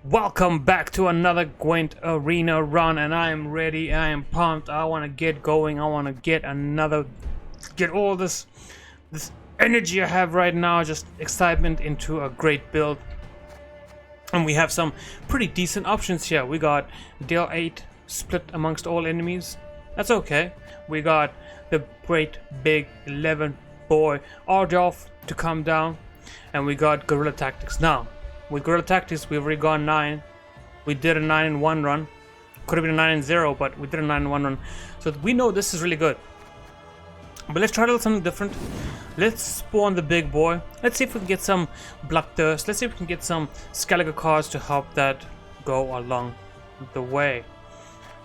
Welcome back to another Gwent Arena run, and I am ready. I am pumped. I want to get going. I want to get all this energy I have right now, just excitement into a great build. And we have some pretty decent options here. We got deal 8 split amongst all enemies. That's okay. We got the great big 11 boy Ardolf to come down, and we got guerrilla tactics now. With guerrilla tactics, we've already gone 9. We did a 9 in 1 run. Could have been a 9 in 0, but we did a 9 in 1 run. So we know this is really good. But let's try a little something different. Let's spawn the big boy. Let's see if we can get some bloodthirst. Let's see if we can get some Skellige cards to help that go along the way.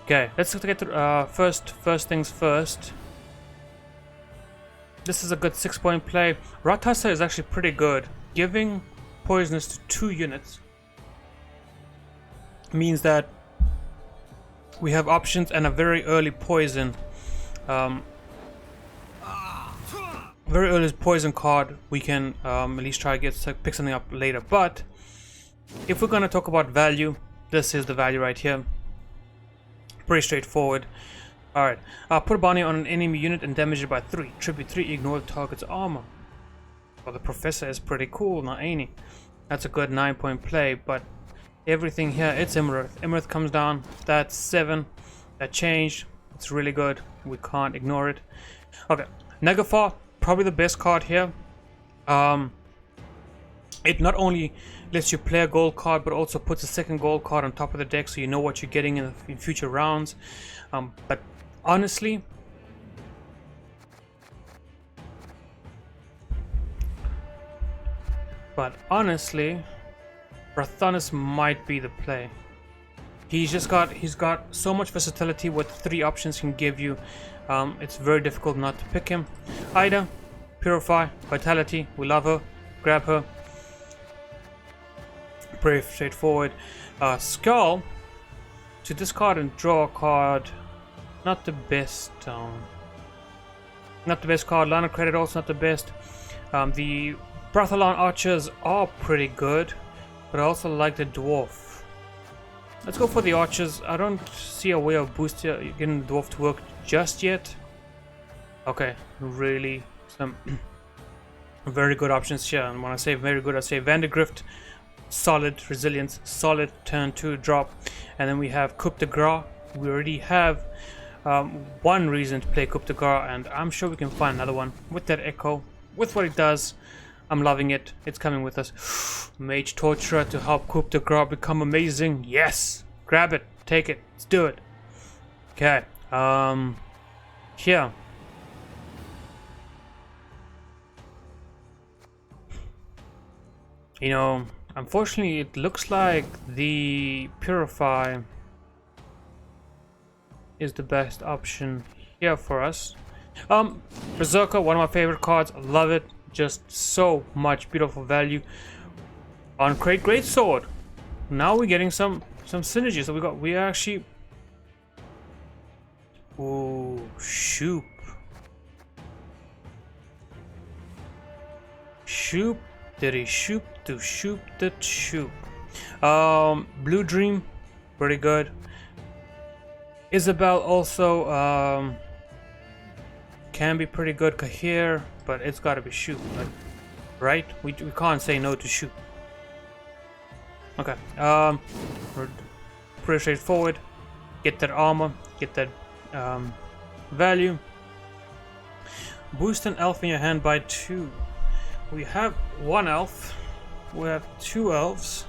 Okay, let's get to first things first. This is a good 6-point play. Ratasa is actually pretty good. Giving poisonous to 2 units means that we have options and a very early poison. Very early poison card. We can at least try to pick something up later. But if we're gonna talk about value, this is the value right here. Pretty straightforward. Alright, put a bounty on an enemy unit and damage it by 3. Tribute 3, ignore the target's armor. Well, the professor is pretty cool, not ain't he? That's a good 9-point play, but everything here, it's Emerald. Emerald comes down, that's 7. That changed, it's really good. We can't ignore it. Okay, Negafar, probably the best card here. It not only lets you play a gold card, but also puts a second gold card on top of the deck, so you know what you're getting in future rounds. But honestly, Rathanis might be the play. He's got so much versatility with 3 options he can give you. It's very difficult not to pick him. Ida, Purify, Vitality, we love her, grab her. Pretty straightforward. Skull, to discard and draw a card. Not the best. Not the best card. Line of Credit also not the best. The Brathalon archers are pretty good, but I also like the dwarf. Let's go for the archers. I don't see a way of getting the dwarf to work just yet. Okay, really some very good options here. And when I say very good, I say Vandergrift, solid resilience, solid turn 2 drop, and then we have Coup de Grace. We already have one reason to play Coup de Grace, and I'm sure we can find another one with that echo, with what it does. I'm loving it. It's coming with us. Mage Torturer to help Coup de Grace become amazing. Yes! Grab it. Take it. Let's do it. Okay. Here. You know, unfortunately, it looks like the Purify is the best option here for us. Berserker, one of my favorite cards. I love it. Just so much beautiful value on Great Sword. Now we're getting some synergy. So we actually. Oh, shoop. Shoop, diddy shoop to shoop the shoop. Blue Dream, pretty good. Isabel also can be pretty good here, but it's gotta be shoot, right? We can't say no to shoot. Okay, pretty straightforward. Get that armor, get that value. Boost an elf in your hand by 2. We have 1 elf. We have 2 elves.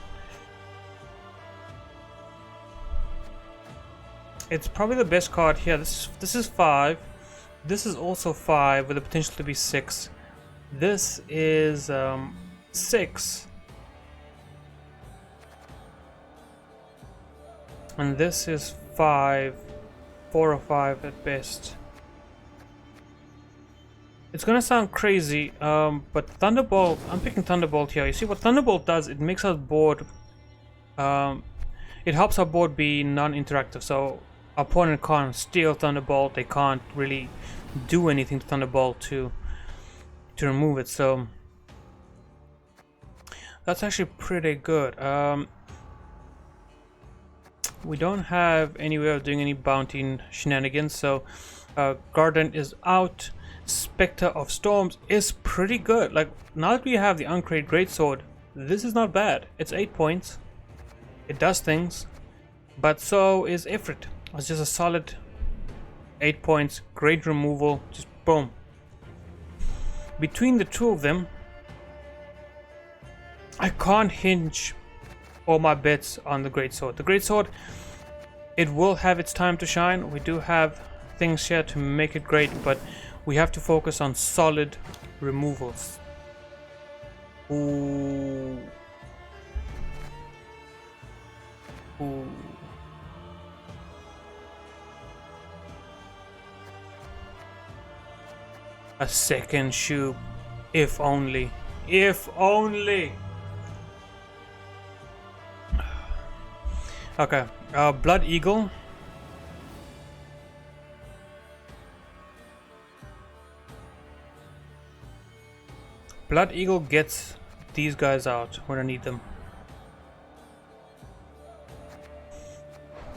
It's probably the best card here. This is 5. This is also 5 with the potential to be 6. This is 6. And this is 5. 4 or 5 at best. It's gonna sound crazy, but Thunderbolt, I'm picking Thunderbolt here. You see what Thunderbolt does? It makes our board, it helps our board be non-interactive. So opponent can't steal Thunderbolt, they can't really do anything to Thunderbolt to remove it, so that's actually pretty good. we don't have any way of doing any bounty shenanigans, so Garden is out. Spectre of Storms is pretty good. Like, now that we have the Uncrate Greatsword, this is not bad. It's 8 points. It does things. But so is Ifrit. It's just a solid 8 points. Great removal. Just boom. Between the two of them, I can't hinge all my bets on the Greatsword. The Greatsword, it will have its time to shine. We do have things here to make it great, but we have to focus on solid removals. Ooh. Ooh. A second shoe. If only. If only. Okay. Blood Eagle. Blood Eagle gets these guys out when I need them.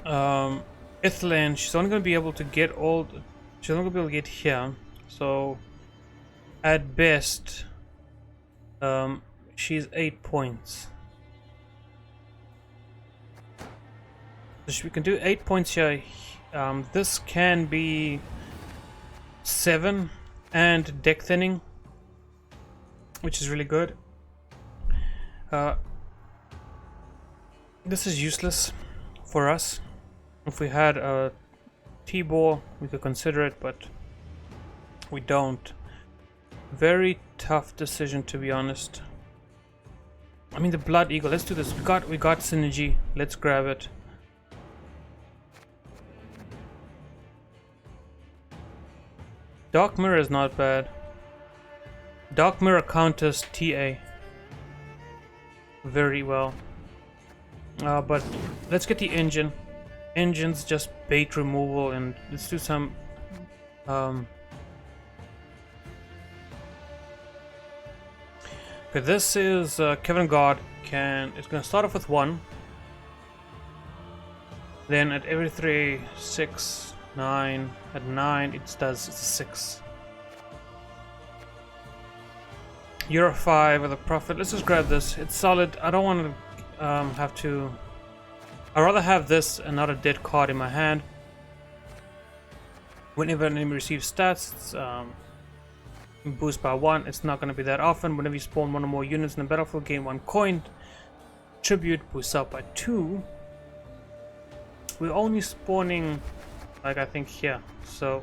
Ithlan, she's only going to be able to get all. She's only going to be able to get here. So, at best, she's 8 points. So we can do 8 points here. This can be 7 and deck thinning, which is really good. This is useless for us. If we had a T-ball, we could consider it, but we don't. Very tough decision, to be honest. I mean, the Blood Eagle. Let's do this. We got synergy. Let's grab it. Dark Mirror is not bad. Dark Mirror counters TA very well. But let's get the engine. Engine's just bait removal, and let's do some okay, this is Kevin God it's gonna start off with 1. Then at every 3, 6, 9, at 9 it's a 6. You're a 5 with a Prophet. Let's just grab this. It's solid. I don't want to have to. I'd rather have this and not a dead card in my hand. Whenever an enemy receives stats, it's boost by 1. It's not going to be that often. Whenever you spawn 1 or more units in the battlefield, gain 1 coin. Tribute boosts up by 2. We're only spawning, like, I think here. So,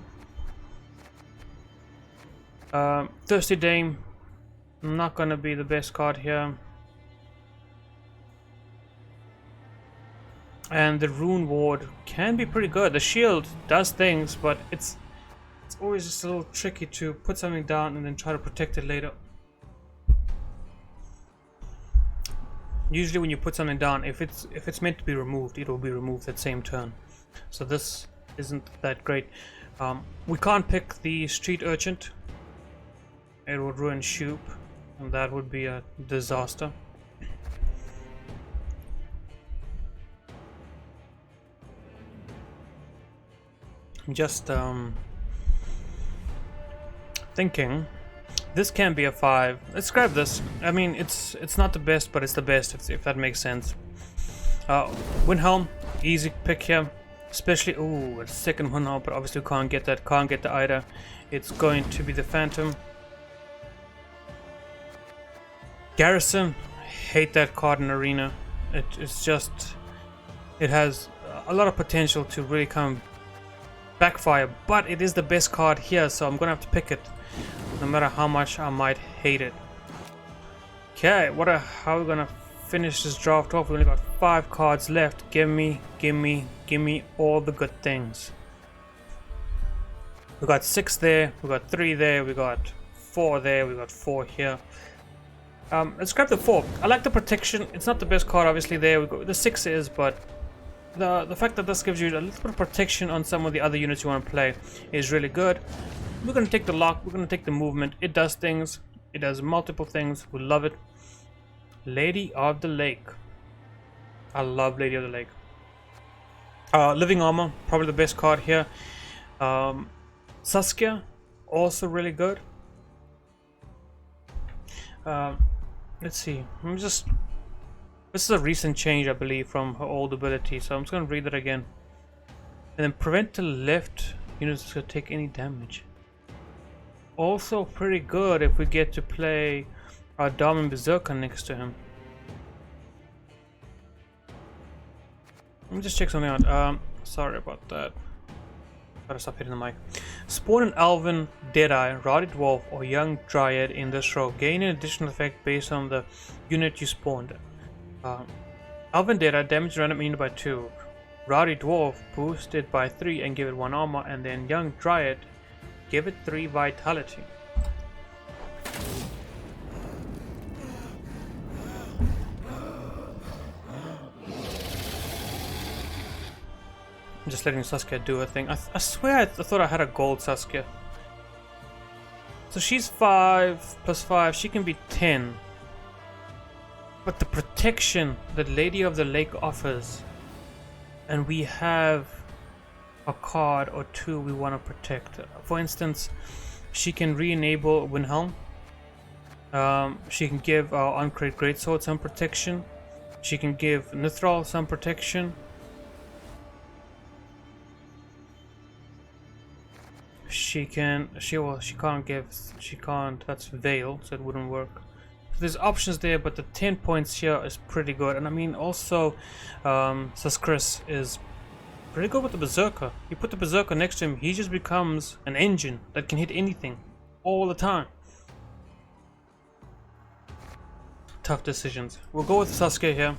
Thirsty Dame, not going to be the best card here. And the Rune Ward can be pretty good. The shield does things, but it's always just a little tricky to put something down and then try to protect it later. Usually when you put something down, if it's meant to be removed, it will be removed that same turn. So this isn't that great. We can't pick the Street Urchin. It would ruin Shoop, and that would be a disaster. Just thinking, this can be a 5. Let's grab this. I mean, it's not the best, but it's the best, if that makes sense. Windhelm, easy pick here, especially a second Windhelm, but obviously can't get that. Can't get the Ida. It's going to be the Phantom. Garrison, hate that card in Arena. It's just, it has a lot of potential to really come backfire, but it is the best card here, so I'm gonna have to pick it, no matter how much I might hate it. Okay, how are we gonna finish this draft off? We only got 5 cards left. Give me all the good things. We got 6 there, we got 3 there, we got 4 there, we got 4 here. Let's grab the 4. I like the protection. It's not the best card, obviously. There we go. The 6 is, but the fact that this gives you a little bit of protection on some of the other units you want to play is really good. We're going to take the lock, we're going to take the movement. It does things, it does multiple things. We love it. Lady of the Lake. I love Lady of the Lake. Living Armor, probably the best card here. Saskia, also really good. Let's see. This is a recent change, I believe, from her old ability, so I'm just gonna read that again. And then prevent the left units to take any damage. Also pretty good if we get to play our Diamond Berserker next to him. Let me just check something out. Sorry about that. Gotta stop hitting the mic. Spawn an Elven, Deadeye, Rowdy Dwarf, or Young Dryad in this row. Gain an additional effect based on the unit you spawned. Elven Deadeye damage random unit by 2. Rowdy Dwarf boost it by 3 and give it 1 armor, and then Young Dryad give it 3 vitality. I'm just letting Saskia do her thing. I swear I thought I had a gold Saskia. So she's 5 plus 5, she can be 10. But the protection that Lady of the Lake offers, and we have a card or two we want to protect. For instance, she can re-enable Windhelm. She can give our Uncrate Greatsword some protection. She can give Nithral some protection. She can't, that's Veil, so it wouldn't work. So there's options there, but the 10 points here is pretty good. And I mean, also, Saskris is pretty good with the Berserker. You put the Berserker next to him, he just becomes an engine that can hit anything, all the time. Tough decisions. We'll go with Saskia here.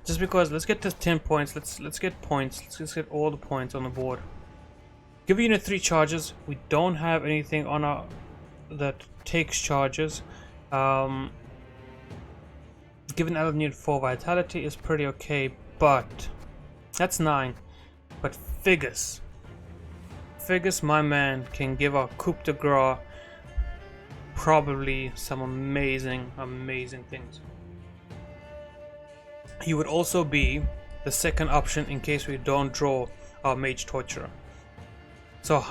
Just because, let's get to 10 points, let's get points, let's get all the points on the board. Give a unit 3 charges. We don't have anything on our that takes charges. Give an elven unit 4 vitality is pretty okay, but that's 9. But Figus, my man, can give our coup de grace probably some amazing things. He would also be the second option in case we don't draw our Mage Torturer. So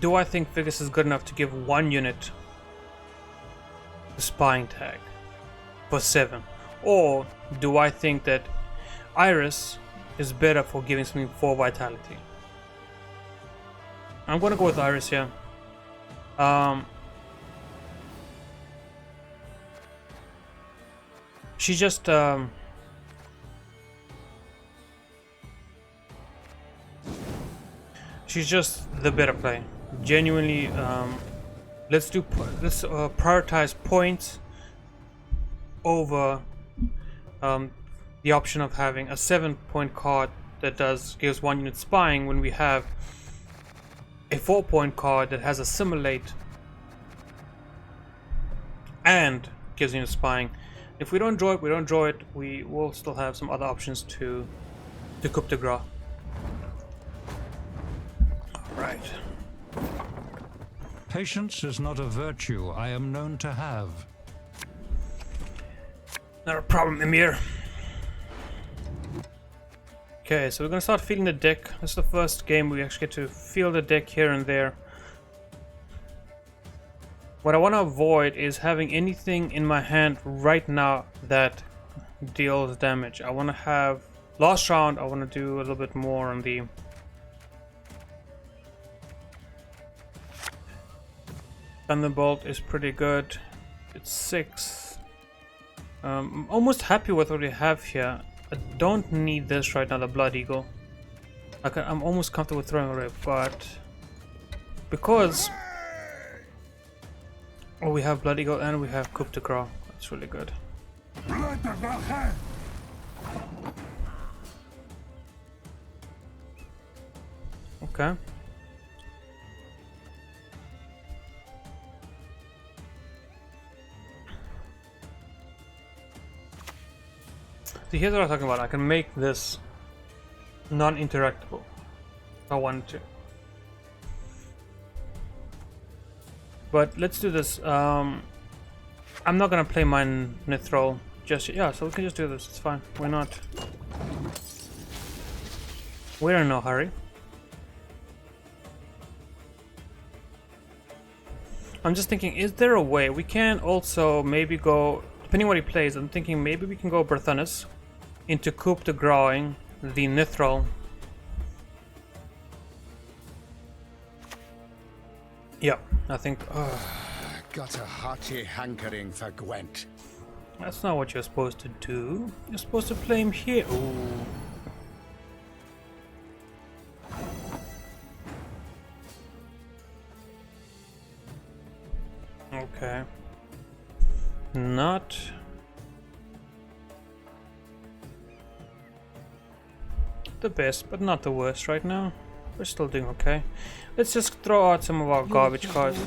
do I think Figus is good enough to give 1 unit the spying tag for 7? Or do I think that Iris is better for giving something 4 vitality? I'm gonna go with Iris here. She just she's just the better play. Genuinely, let's prioritize points over the option of having a 7-point card that gives 1 unit spying when we have a 4-point card that has assimilate and gives unit spying. If we don't draw it, we don't draw it. We will still have some other options to coup de grace. Right. Patience is not a virtue I am known to have. Not a problem, Emir. Okay, so we're gonna start feeling the deck. This is the first game we actually get to feel the deck here and there. What I want to avoid is having anything in my hand right now that deals damage. I want to have... Last round, I want to do a little bit more on the... Thunderbolt is pretty good. It's 6. I'm almost happy with what we have here. I don't need this right now, the Blood Eagle. I'm almost comfortable with throwing away, but because we have Blood Eagle and we have Coup de Grace, that's really good. Okay. See, here's what I'm talking about. I can make this non-interactable if I wanted to. But let's do this. I'm not gonna play my Nithrol just yet. Yeah, so we can just do this. It's fine. Why not? We're in no hurry. I'm just thinking, is there a way we can also maybe go, depending what he plays, I'm thinking maybe we can go Barthanus into Coup de Growing the Nithrol. Yeah, I think. Got a hearty hankering for Gwent. That's not what you're supposed to do. You're supposed to play him here. Ooh. Okay. Not the best, but not the worst right now. We're still doing okay. Let's just throw out some of our garbage cards.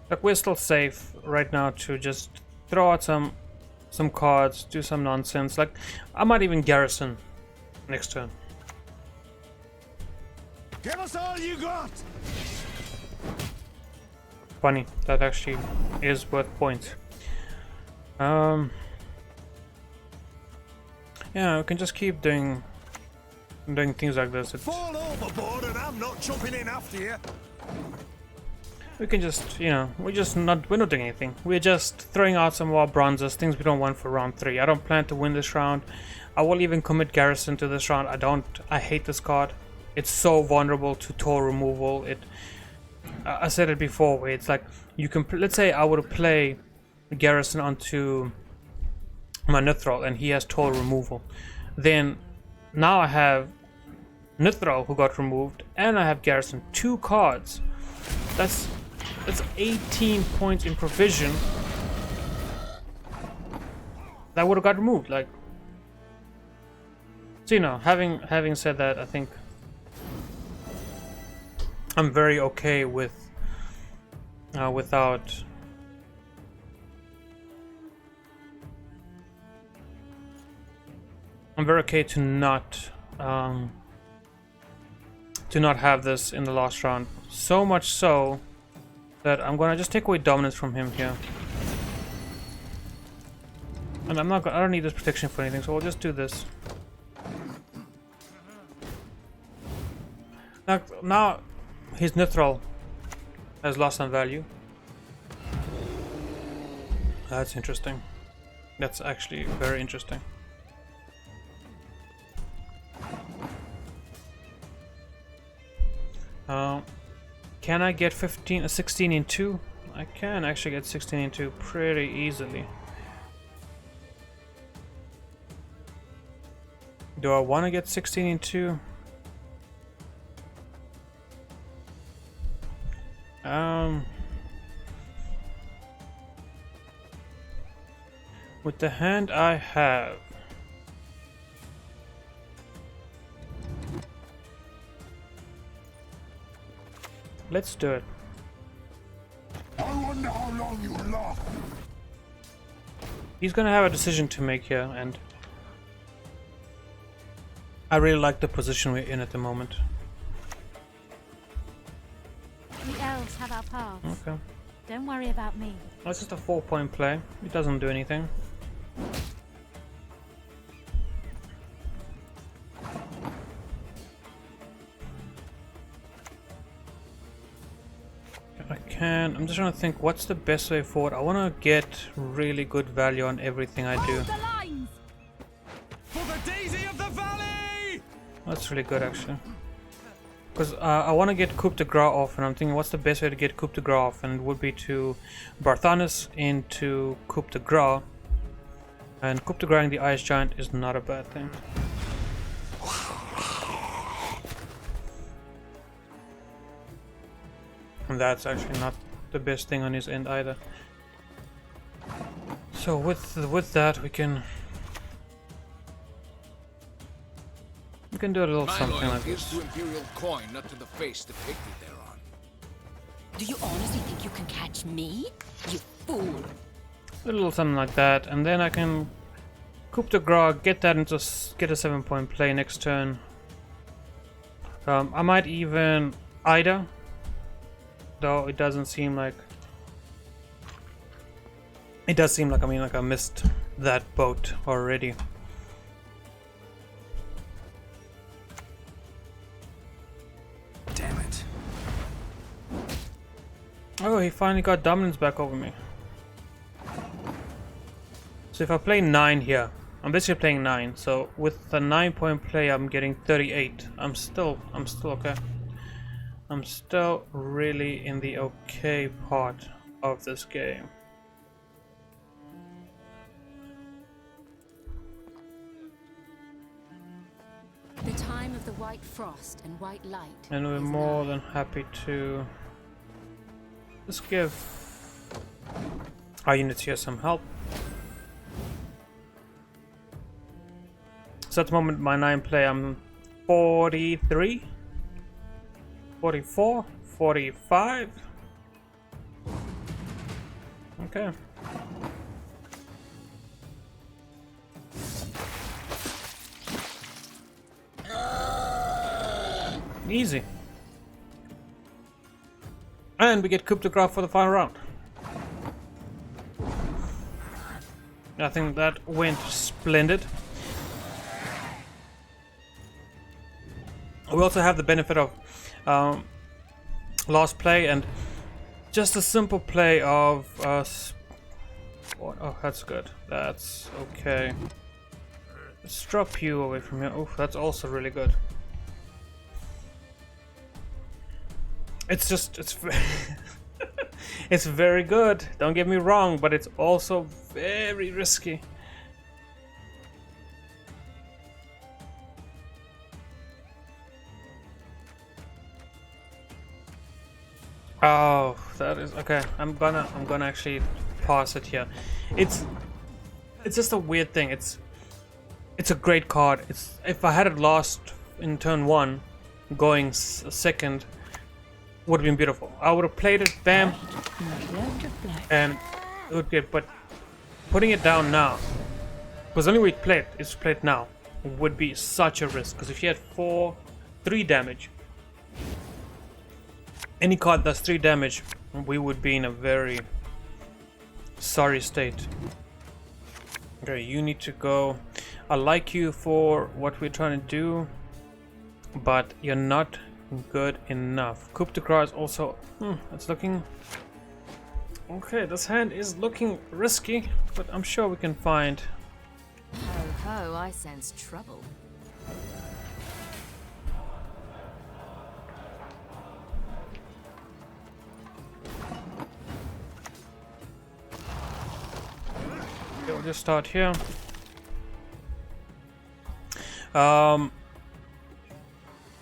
Like, we're still safe right now to just throw out some cards, do some nonsense. Like, I might even garrison next turn. Give us all you got! Funny, that actually is worth points. Yeah, we can just keep doing things like this. Fall overboard and I'm not jumping in after you. We can just, you know, we're not doing anything. We're just throwing out some of our bronzes, things we don't want for round 3. I don't plan to win this round. I will even commit garrison to this round. I hate this card. It's so vulnerable to toll removal. I said it before, where it's like, you can, let's say I would play garrison onto my Nithrol and he has toll removal. Then now I have Nithrol who got removed and I have garrison, 2 cards. That's 18 points in provision that would have got removed. Like, so, you know, having said that, I think I'm very okay with without I'm very okay to not have this in the last round. So much so that I'm gonna just take away dominance from him here. And I don't need this protection for anything, so we'll just do this. Now his Nithrol has lost some value. That's interesting. That's actually very interesting. Can I get 16 in 2? I can actually get 16 in 2 pretty easily. Do I want to get 16 in 2? With the hand I have, let's do it. I wonder how long you last. He's gonna have a decision to make here, and I really like the position we're in at the moment. The elves have our paths. Okay. Don't worry about me. That's just a 4-point play. It doesn't do anything. I'm just trying to think what's the best way forward. I want to get really good value on everything I do. The lines! For the daisy of the valley! That's really good actually. Because I want to get Coup de Grace off, and I'm thinking what's the best way to get Coup de Grace off, and it would be to Barthanus into Coup de Grace. And Coup de Grace the Ice Giant is not a bad thing. And that's actually not the best thing on his end either. So with that we can do a little something like this. To Imperial coin, not to the face depicted thereon. Do you honestly think you can catch me? You fool! A little something like that, and then I can Coup de Grace, get that into get a 7-point play next turn. I might even Ida Though it doesn't seem like... It does seem like, I mean, like I missed that boat already. Damn it. Oh, he finally got dominance back over me. So if I play 9 here, I'm basically playing 9. So with the 9-point play, I'm getting 38. I'm still okay. I'm still really in the okay part of this game. The time of the white frost and white light. And we're is more nigh. than happy to just give our units here some help. So at the moment, my 9 play, I'm 43, 44, 45. Okay. Easy. And we get coup de grace for the final round. I think that went splendid. We also have the benefit of last play and just a simple play of us. Oh, that's good. That's okay. Let's drop you away from here. Oh, that's also really good. It's just, it's it's very good. Don't get me wrong, but it's also very risky. Oh, that is okay. I'm gonna actually pause it here. It's just a weird thing. It's a great card. It's if I had it lost in turn 1, going second, would have been beautiful. I would have played it, bam, and it would be. But putting it down now, because the only way to play it is to play it now, would be such a risk. Because if you had 3 damage. Any card that's 3 damage, we would be in a very sorry state. Okay, you need to go. I like you for what we're trying to do, but you're not good enough. Coup de grace also. It's looking okay. This hand is looking risky, but I'm sure we can find. Ho ho, I sense trouble. Okay, we'll just start here.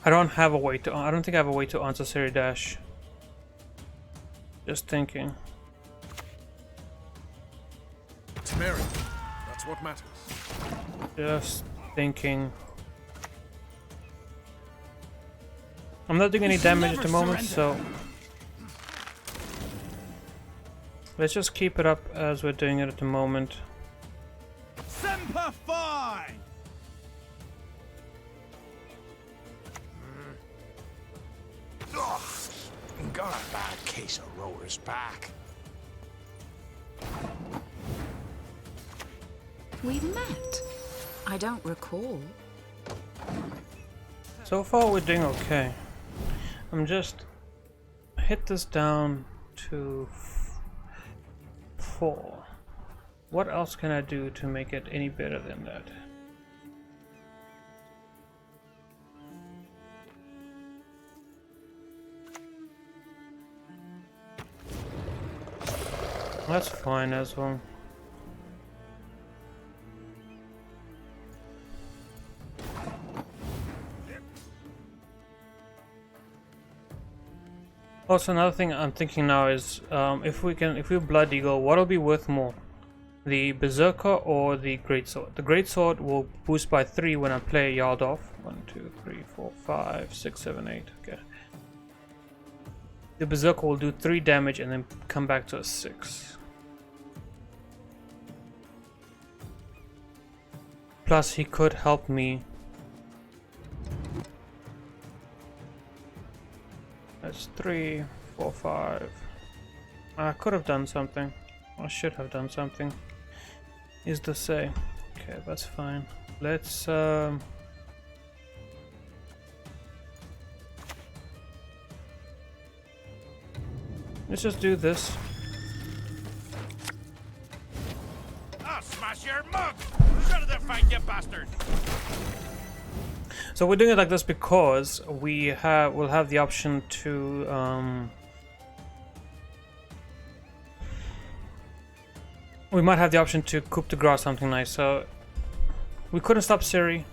I don't have a way to. I don't think I have a way to answer Siri Dash. Just thinking. It's Mary. That's what matters. Just thinking. I'm not doing any damage at the moment, so let's just keep it up as we're doing it at the moment. Semper Fi! Ugh, got a bad case of rotor's back. We've met. I don't recall. So far we're doing okay. I'm just hit this down to 4. What else can I do to make it any better than that? That's fine as well. Also, another thing I'm thinking now is if we Blood Eagle, what'll be worth more, the Berserker or the Greatsword? The Greatsword will boost by 3 when I play Yaldorf. 1, 2, 3, 4, 5, 6, 7, 8. Okay. The Berserker will do 3 damage and then come back to a 6. Plus, he could help me. That's 3, 4, 5. I could have done something. I should have done something. Is to say. Okay, that's fine. Let's just do this. I'll smash your mug! Shut up, fight, you bastard! So we're doing it like this because we'll have the option to we might have the option to coup de grace something nice. So we couldn't stop Siri.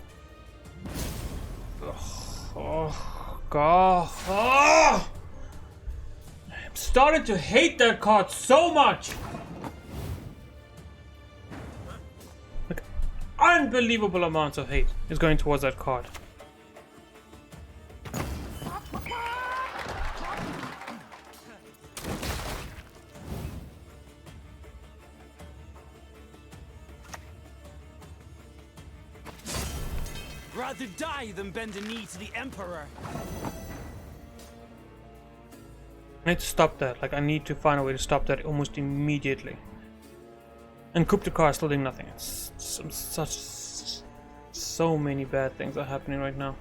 Oh god. Oh! I'm starting to hate that card so much. Like unbelievable amounts of hate is going towards that card. Rather die than bend a knee to the Emperor. I need to stop that. Like, I need to find a way to stop that almost immediately. And coup de grace is still doing nothing. It's so many bad things are happening right now.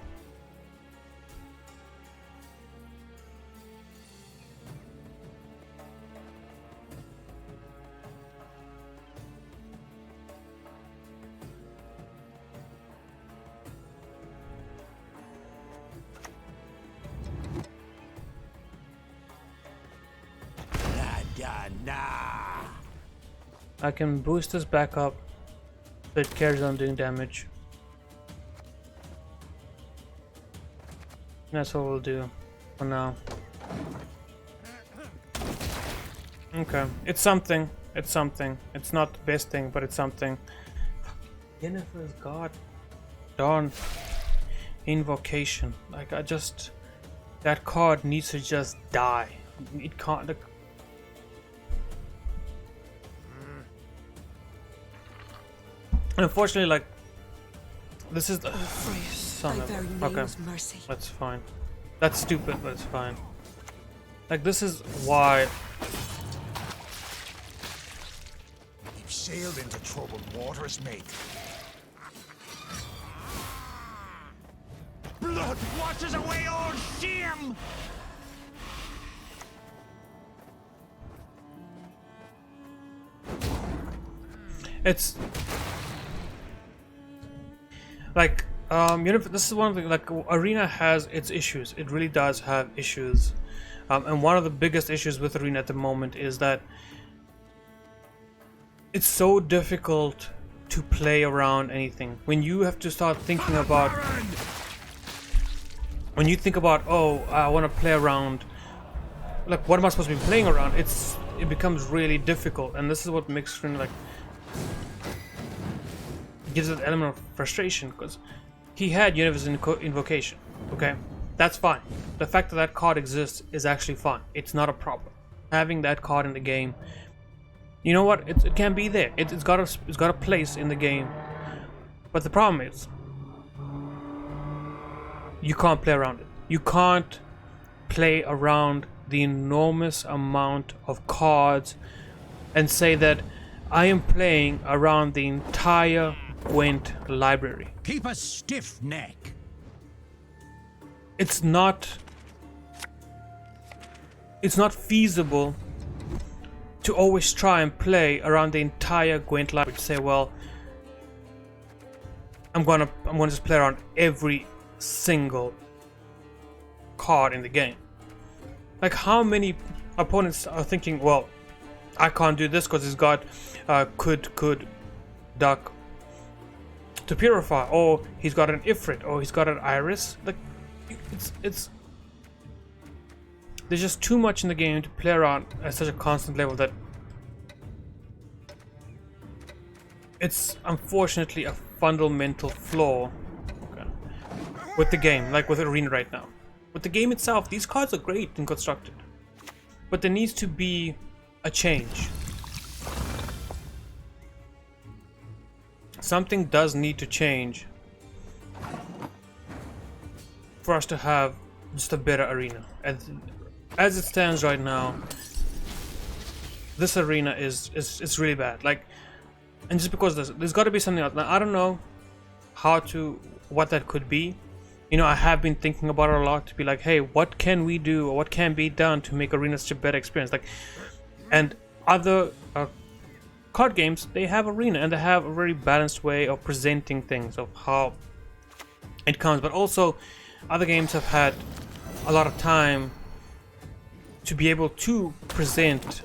I can boost this back up so it carries on doing damage. That's what we'll do for now. Okay, it's something. It's something. It's not the best thing, but it's something. Jennifer's god darn invocation. Like, that card needs to just die. It can't. Unfortunately, like, this is the son of okay. That's fine. That's stupid, but it's fine. Like, this is why You've sailed into troubled waters, mate. Blood washes away all shame! it's like this is one of the, like, Arena has its issues. It really does have issues, and one of the biggest issues with Arena at the moment is that it's so difficult to play around anything. When you have to start thinking about, when you think about, oh, I want to play around, like, what am I supposed to be playing around? It becomes really difficult, and this is what makes Arena, like, gives it an element of frustration, because he had Universal Invocation. Okay, that's fine. The fact that that card exists is actually fine. It's not a problem. Having that card in the game, you know what? It can be there. It's got a place in the game. But the problem is, you can't play around it. You can't play around the enormous amount of cards and say that I am playing around the entire Gwent library. Keep a stiff neck. It's not feasible to always try and play around the entire Gwent library. To say, well, I'm gonna just play around every single card in the game. Like, how many opponents are thinking, well, I can't do this because it's got could duck to purify, or he's got an Ifrit, or he's got an Iris. Like, it's there's just too much in the game to play around at such a constant level that it's unfortunately a fundamental flaw, okay, with the game, like with Arena right now. With the game itself, these cards are great and constructed, but there needs to be a change. Something does need to change for us to have just a better Arena. And as it stands right now, this arena is really bad. Like, and just because there's got to be something else. Now, I don't know what that could be. You know, I have been thinking about it a lot to be like, hey, what can we do, or what can be done to make Arena such a better experience? Like, and other card games, they have Arena, and they have a very balanced way of presenting things, of how it comes. But also, other games have had a lot of time to be able to present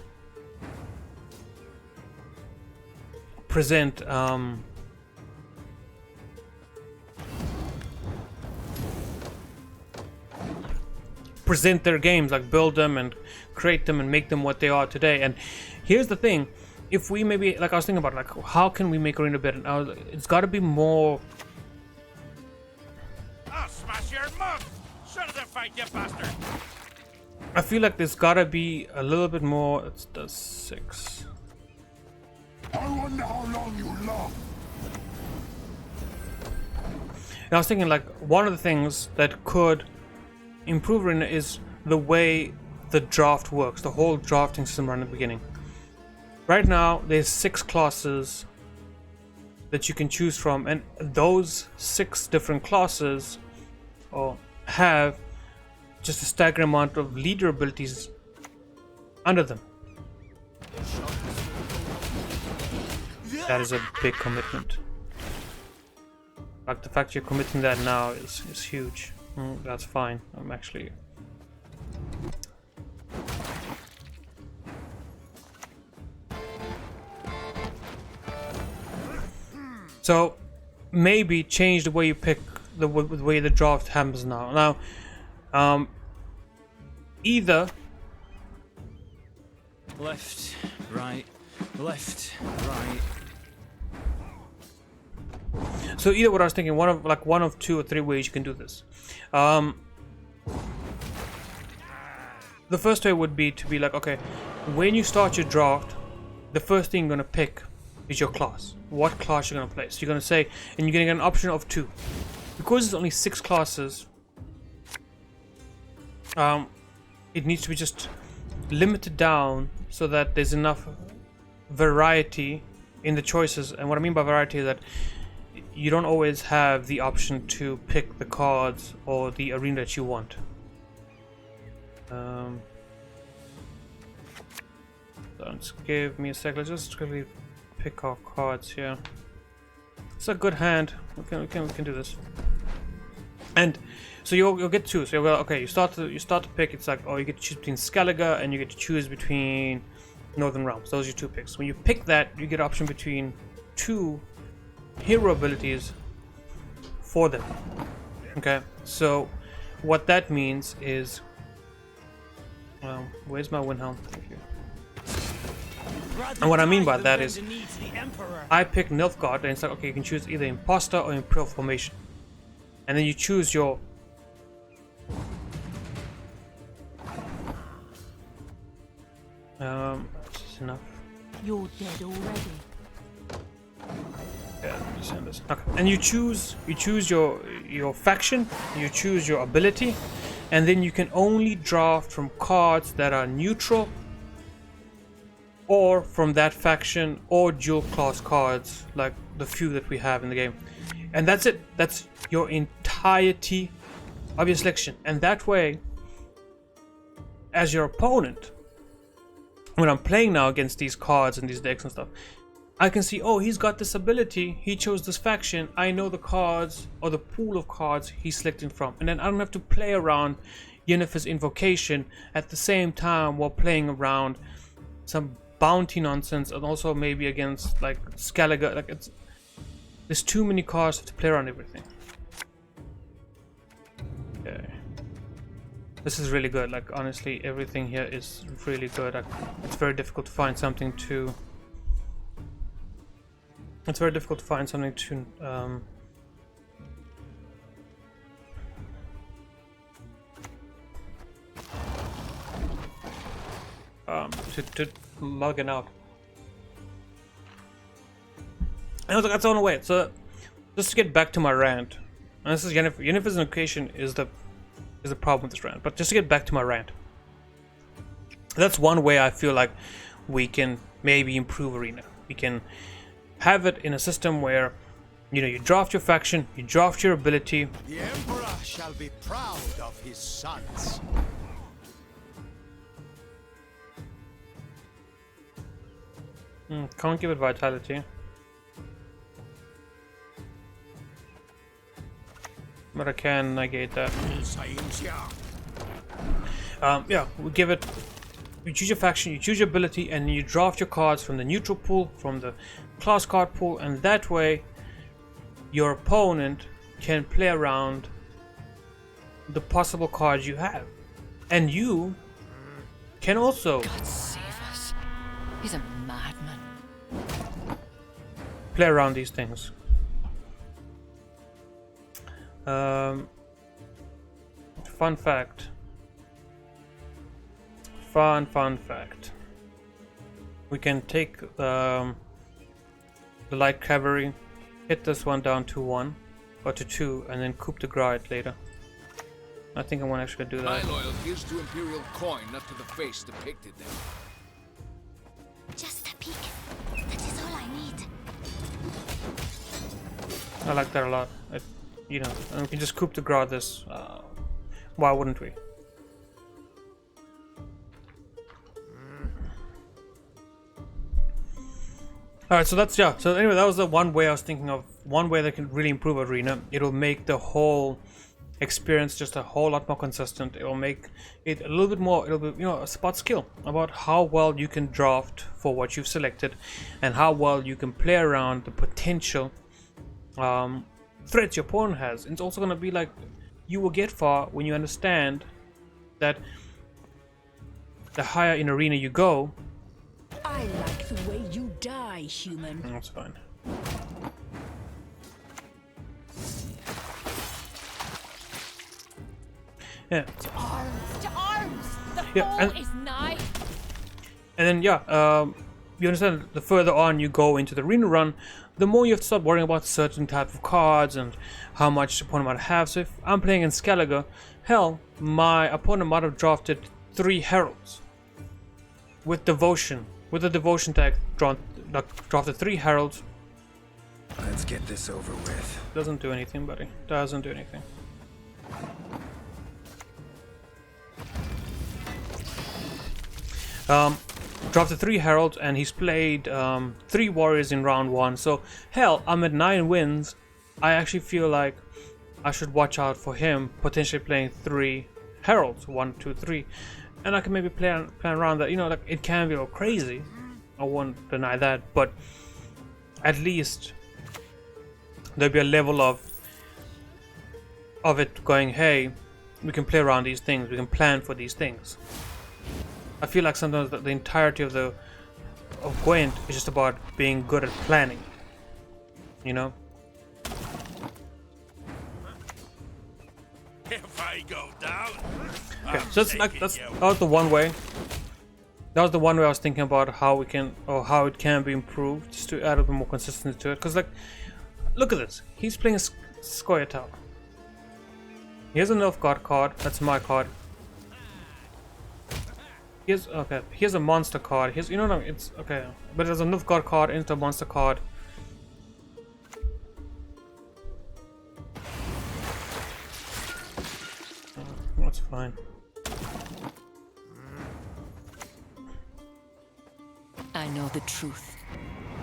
their games, like build them and create them and make them what they are today. And here's the thing, if we maybe, like I was thinking about, like how can we make Arena better? Now it's got to be more. I'll smash your mug! Shut the fight, you bastard! I feel like there's got to be a little bit more. It's the 6. I wonder how long you love. And I was thinking, like, one of the things that could improve Arena is the way the draft works, the whole drafting system right at the beginning. Right now, there's 6 classes that you can choose from, and those 6 different classes have just a staggering amount of leader abilities under them. That is a big commitment. Like, the fact you're committing that now is huge. That's fine. I'm actually... So, maybe change the way you pick, the way the draft happens now. Now, either... Left, right, left, right. So either what I was thinking, one of 2 or 3 ways you can do this. The first way would be to be like, okay, when you start your draft, the first thing you're gonna pick is your class. What class you're gonna play. So you're gonna say, and you're gonna get an option of 2. Because there's only 6 classes, it needs to be just limited down so that there's enough variety in the choices. And what I mean by variety is that you don't always have the option to pick the cards or the arena that you want. Don't give me a sec. Let's just quickly pick our cards here. It's a good hand. We can do this. And so you'll get 2. So you'll go, okay, you start to pick. It's like, oh, you get to choose between Skellige and you get to choose between Northern Realms. Those are your 2 picks. When you pick that, you get option between 2 hero abilities for them. Okay, so what that means is, where's my Windhelm? Thank you. And what I mean by that is, I pick Nilfgaard, and it's like, okay, you can choose either Imposter or Imperial Formation, and then you choose your this is enough. You're dead already. Yeah, just send this. Okay. And you choose your faction, you choose your ability, and then you can only draft from cards that are neutral or from that faction or dual class cards, like the few that we have in the game. And that's it. That's your entirety of your selection. And that way, as your opponent, when I'm playing now against these cards and these decks and stuff, I can see, oh, he's got this ability, he chose this faction, I know the cards or the pool of cards he's selecting from, and then I don't have to play around Yennefer's invocation at the same time while playing around some bounty nonsense, and also maybe against like Skellige. Like, there's too many cards to play around everything. Okay, this is really good. Like, honestly, everything here is really good. It's very difficult to find something to. It's very difficult to find something to log it out. And I was like, that's the only way. So just to get back to my rant, and this is Yennefer's invocation is the problem with this rant. But just to get back to my rant, That's one way I feel like we can maybe improve Arena. We can have it in a system where, you know, you draft your faction, you draft your ability. The Emperor shall be proud of his sons. Can't give it vitality. But I can negate that. Yeah, we give it. You choose your faction, you choose your ability, and you draft your cards from the neutral pool, from the class card pool, and that way your opponent can play around the possible cards you have. And you can also God save us. He's a madman. play around these things. Fun fact. Fun fact. We can take the light cavalry, hit this one down to 1 or to 2, and then coup de grace later. I think I'm gonna actually do that. My loyalty is to Imperial coin, not to the face depicted there. Just a peek. That is all I need. I like that a lot. You know, and we can just coup de grace this. Why wouldn't we? Alright, so that's, yeah. So anyway, that was the one way I was thinking of. One way that can really improve Arena. It'll make the whole experience just a whole lot more consistent. It will make it a little bit more, it'll be, you know, a spot skill about how well you can draft for what you've selected and how well you can play around the potential threats your opponent has. And it's also going to be like, you will get far when you understand that the higher in Arena you go. I like the way you die, human. That's fine. Yeah. To arms! To arms! The Yeah, fall and- is nigh! And then, yeah, you understand, the further on you go into the Arena run, the more you have to start worrying about certain type of cards and how much the opponent might have. So if I'm playing in Skellige, hell, my opponent might have drafted 3 heralds with devotion. With the devotion tag, drafted 3 heralds. Let's get this over with. Doesn't do anything, buddy. Doesn't do anything. Drafted 3 heralds, and he's played 3 warriors in round 1. So hell, I'm at 9 wins. I actually feel like I should watch out for him potentially playing 3 heralds, 1, 2, 3, and I can maybe plan around that. You know, like, it can be all crazy. I won't deny that, but at least there'll be a level of it going, hey, we can play around these things, we can plan for these things. I feel like sometimes the entirety of Gwent is just about being good at planning, you know. If I go down, Okay, so that was the one way. That was the one way I was thinking about how we can, or how it can be improved, just to add a bit more consistency to it. Because, like, look at this. He's playing a Skellige Tower. Here's a Nilfgaard card. That's my card. Here's a monster card. Here's, you know what I mean? It's okay, but there's a Nilfgaard card into a monster card. That's fine. I know the truth.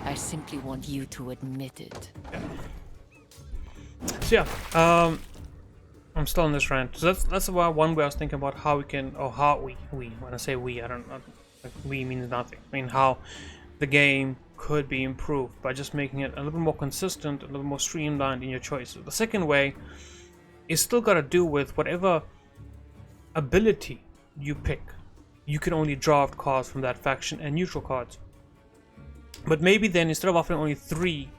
I simply want you to admit it. So yeah, I'm still on this rant. So that's why one way I was thinking about how we can, or how we when I say we, I don't know, like, we means nothing. I mean how the game could be improved by just making it a little more consistent, a little more streamlined in your choices. The second way is still got to do with whatever ability you pick. You can only draft cards from that faction and neutral cards. But maybe then, instead of offering only 3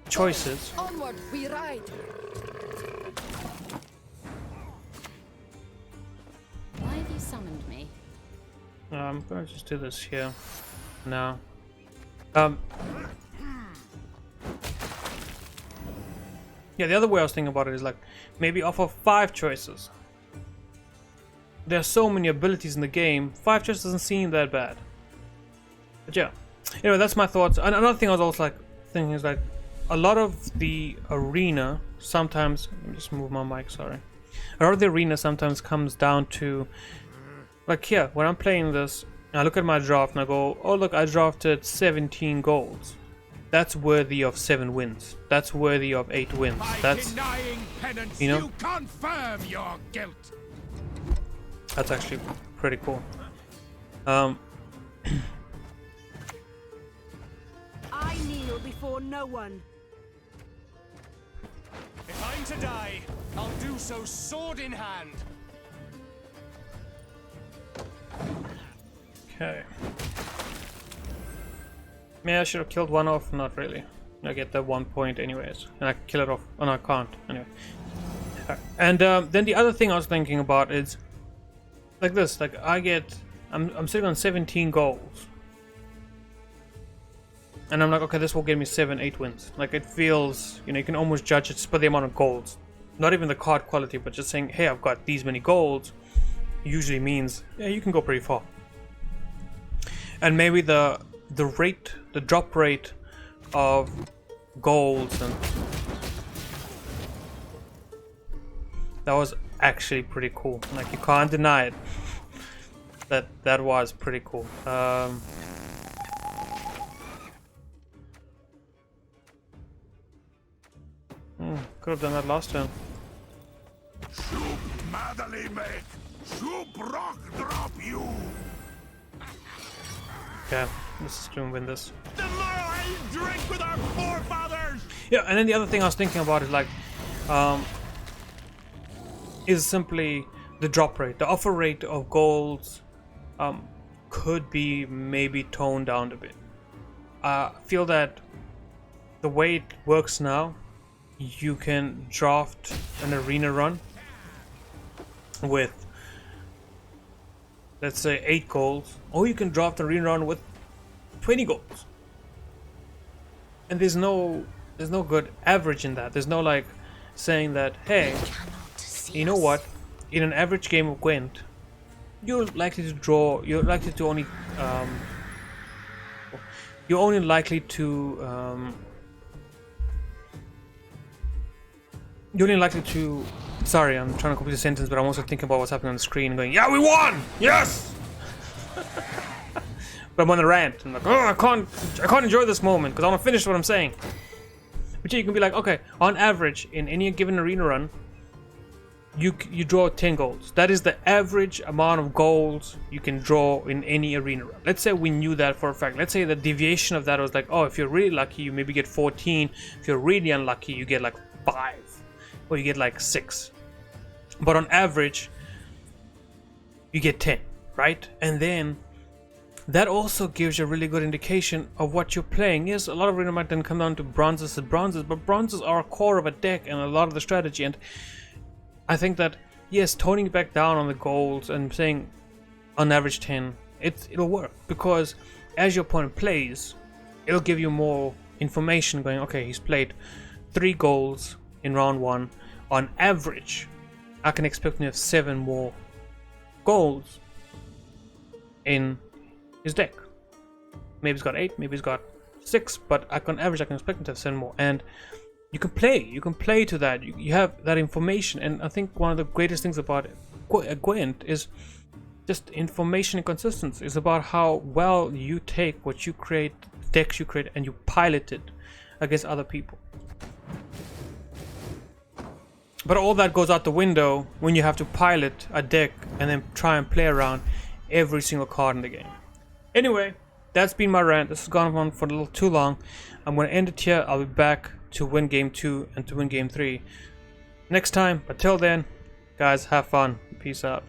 choices, Onward we ride! Why have you summoned me? I'm gonna just do this here now. Yeah, the other way I was thinking about it is like maybe offer 5 choices. There are so many abilities in the game. 5 just doesn't seem that bad. But yeah. Anyway, that's my thoughts. And another thing I was also like thinking is like a lot of the arena sometimes, let me just move my mic, sorry. A lot of the arena sometimes comes down to, like here, when I'm playing this, I look at my draft and I go, oh look, I drafted 17 golds. That's worthy of 7 wins. That's worthy of 8 wins. That's, you know, you confirm your guilt. that's actually pretty cool. I kneel before no one. If I'm to die, I'll do so sword in hand. Okay. Yeah, I should have killed one off. Not really. I get the 1 point anyways, and I kill it off. Oh no, I can't. Anyway. And then the other thing I was thinking about is like this. Like I'm sitting on 17 goals, and I'm like, okay, this will give me 7, 8 wins. Like it feels, you know, you can almost judge it by the amount of golds, not even the card quality, but just saying, hey, I've got these many golds, usually means yeah, you can go pretty far. And maybe the drop rate of golds, and that was actually pretty cool. Like you can't deny it. That was pretty cool. Could have done that last time. Shoop madly make. Shoop rock drop you. Okay, let's try and win this. The more I drink with our forefathers. Yeah, and then the other thing I was thinking about is like, is simply the drop rate. The offer rate of golds could be maybe toned down a bit. I feel that the way it works now, you can draft an arena run with, let's say, 8 golds, or you can draft an arena run with 20 golds. And there's no good average in that. There's no like saying that, hey, you know what? In an average game of Gwent, you're likely to draw. You're likely to only. You're only likely to. You're only likely to. Sorry, I'm trying to complete the sentence, but I'm also thinking about what's happening on the screen and going, yeah, we won! Yes! But I'm on the rant. I'm like, oh, I can't enjoy this moment because I want to finish what I'm saying. But yeah, you can be like, okay, on average, in any given arena run, you draw 10 golds. That is the average amount of golds you can draw in any arena run. Let's say we knew that for a fact. Let's say the deviation of that was like, oh, if you're really lucky, you maybe get 14. If you're really unlucky, you get like 5. Or you get like 6. But on average, you get 10, right? And then that also gives you a really good indication of what you're playing. Yes, a lot of arena might then come down to bronzes and bronzes, but bronzes are a core of a deck and a lot of the strategy. And I think that, yes, toning it back down on the golds and saying on average 10, it'll work. Because as your opponent plays, it'll give you more information going, okay, he's played 3 golds in round 1. On average, I can expect him to have 7 more golds in his deck. Maybe he's got 8, maybe he's got 6, but on average I can expect him to have 7 more. And you can play to that. You have that information, and I think one of the greatest things about Gwent is just information and consistency. It's about how well you take what you create, decks you create, and you pilot it against other people. But all that goes out the window when you have to pilot a deck and then try and play around every single card in the game. Anyway, that's been my rant. This has gone on for a little too long. I'm going to end it here. I'll be back to win game 2 and to win game 3 next time. But till then, guys, have fun. Peace out.